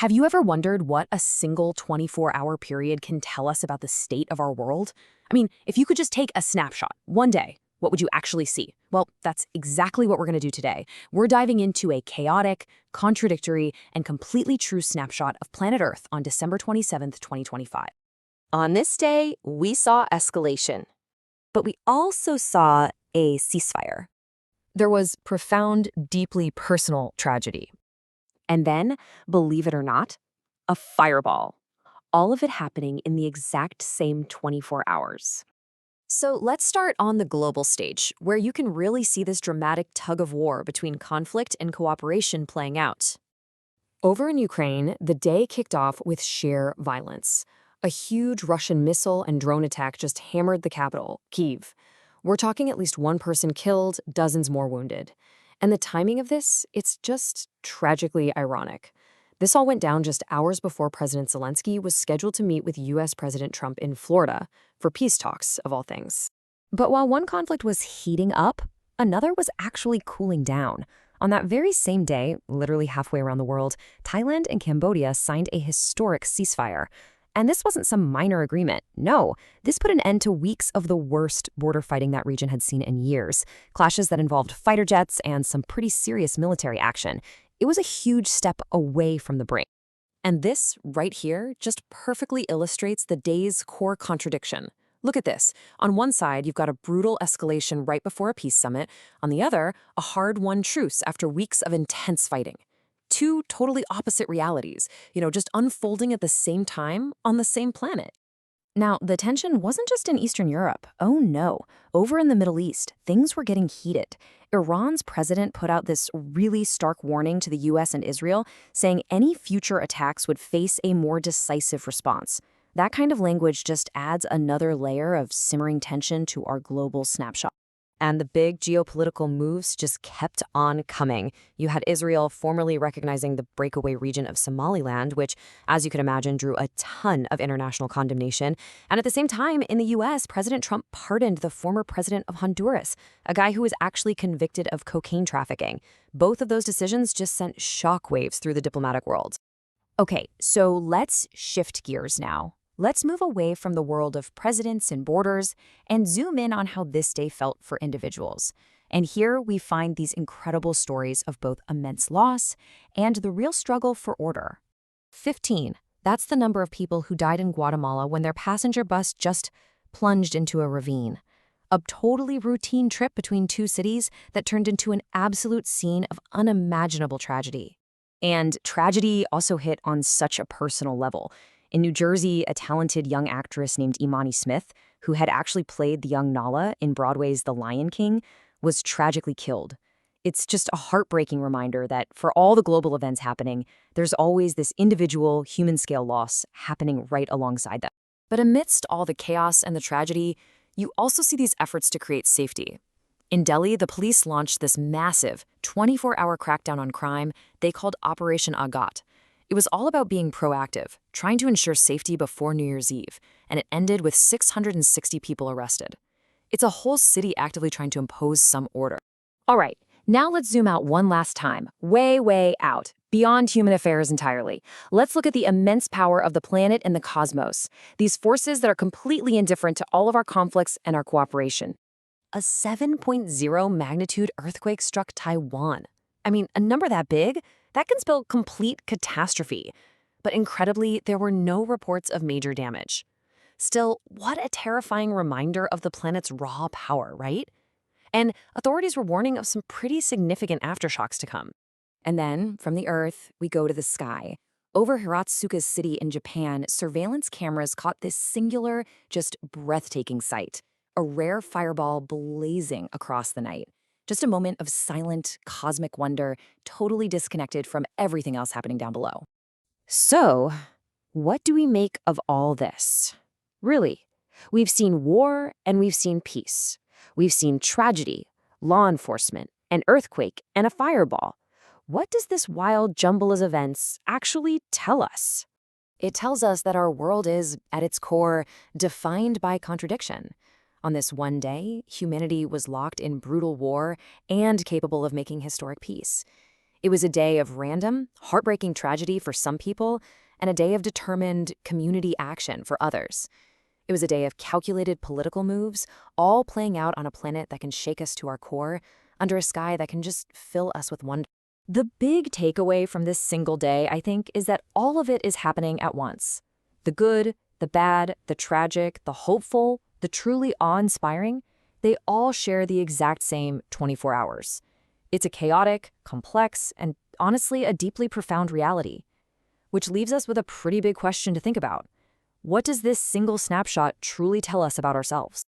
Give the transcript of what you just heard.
Have you ever wondered what a single 24-hour period can tell us about the state of our world? I mean, if you could just take a snapshot, one day, what would you actually see? Well, that's exactly what we're going to do today. We're diving into a chaotic, contradictory, and completely true snapshot of planet Earth on December 27th, 2025. On this day, we saw escalation, but we also saw a ceasefire. There was profound, deeply personal tragedy. And then, believe it or not, a fireball. All of it happening in the exact same 24 hours. So let's start on the global stage, where you can really see this dramatic tug of war between conflict and cooperation playing out. Over in Ukraine, the day kicked off with sheer violence. A huge Russian missile and drone attack just hammered the capital, Kyiv. We're talking at least one person killed, dozens more wounded. And the timing of this, it's just tragically ironic. This all went down just hours before President Zelensky was scheduled to meet with U.S. President Trump in Florida for peace talks, of all things. But while one conflict was heating up, another was actually cooling down. On that very same day, literally halfway around the world, Thailand and Cambodia signed a historic ceasefire. And this wasn't some minor agreement. No, this put an end to weeks of the worst border fighting that region had seen in years, clashes that involved fighter jets and some pretty serious military action. It was a huge step away from the brink. And this, right here, just perfectly illustrates the day's core contradiction. Look at this. On one side, you've got a brutal escalation right before a peace summit. On the other, a hard-won truce after weeks of intense fighting. Two totally opposite realities, just unfolding at the same time on the same planet. Now, the tension wasn't just in Eastern Europe. Oh no. Over in the Middle East, things were getting heated. Iran's president put out this really stark warning to the US and Israel, saying any future attacks would face a more decisive response. That kind of language just adds another layer of simmering tension to our global snapshot. And the big geopolitical moves just kept on coming. You had Israel formally recognizing the breakaway region of Somaliland, which, as you can imagine, drew a ton of international condemnation. And at the same time, in the U.S., President Trump pardoned the former president of Honduras, a guy who was actually convicted of cocaine trafficking. Both of those decisions just sent shockwaves through the diplomatic world. Okay, so let's shift gears now. Let's move away from the world of presidents and borders and zoom in on how this day felt for individuals. And here we find these incredible stories of both immense loss and the real struggle for order. 15. That's the number of people who died in Guatemala when their passenger bus just plunged into a ravine. A totally routine trip between two cities that turned into an absolute scene of unimaginable tragedy. And tragedy also hit on such a personal level. In New Jersey, a talented young actress named Imani Smith, who had actually played the young Nala in Broadway's The Lion King, was tragically killed. It's just a heartbreaking reminder that for all the global events happening, there's always this individual human-scale loss happening right alongside them. But amidst all the chaos and the tragedy, you also see these efforts to create safety. In Delhi, the police launched this massive 24-hour crackdown on crime they called Operation Aghat. It was all about being proactive, trying to ensure safety before New Year's Eve, and it ended with 660 people arrested. It's a whole city actively trying to impose some order. All right, now let's zoom out one last time, way out, beyond human affairs entirely. Let's look at the immense power of the planet and the cosmos, these forces that are completely indifferent to all of our conflicts and our cooperation. A 7.0 magnitude earthquake struck Taiwan. I mean, a number that big, that can spell complete catastrophe. But incredibly, there were no reports of major damage. Still, what a terrifying reminder of the planet's raw power, right? And authorities were warning of some pretty significant aftershocks to come. And then, from the Earth, we go to the sky. Over Hiratsuka City in Japan, surveillance cameras caught this singular, just breathtaking sight. A rare fireball blazing across the night. Just a moment of silent, cosmic wonder, totally disconnected from everything else happening down below. So, what do we make of all this? Really, we've seen war and we've seen peace. We've seen tragedy, law enforcement, an earthquake, and a fireball. What does this wild jumble of events actually tell us? It tells us that our world is, at its core, defined by contradiction. On this one day, humanity was locked in brutal war and capable of making historic peace. It was a day of random, heartbreaking tragedy for some people, and a day of determined community action for others. It was a day of calculated political moves, all playing out on a planet that can shake us to our core, under a sky that can just fill us with wonder. The big takeaway from this single day, I think, is that all of it is happening at once. The good, the bad, the tragic, the hopeful, the truly awe-inspiring, they all share the exact same 24 hours. It's a chaotic, complex, and honestly a deeply profound reality. Which leaves us with a pretty big question to think about. What does this single snapshot truly tell us about ourselves?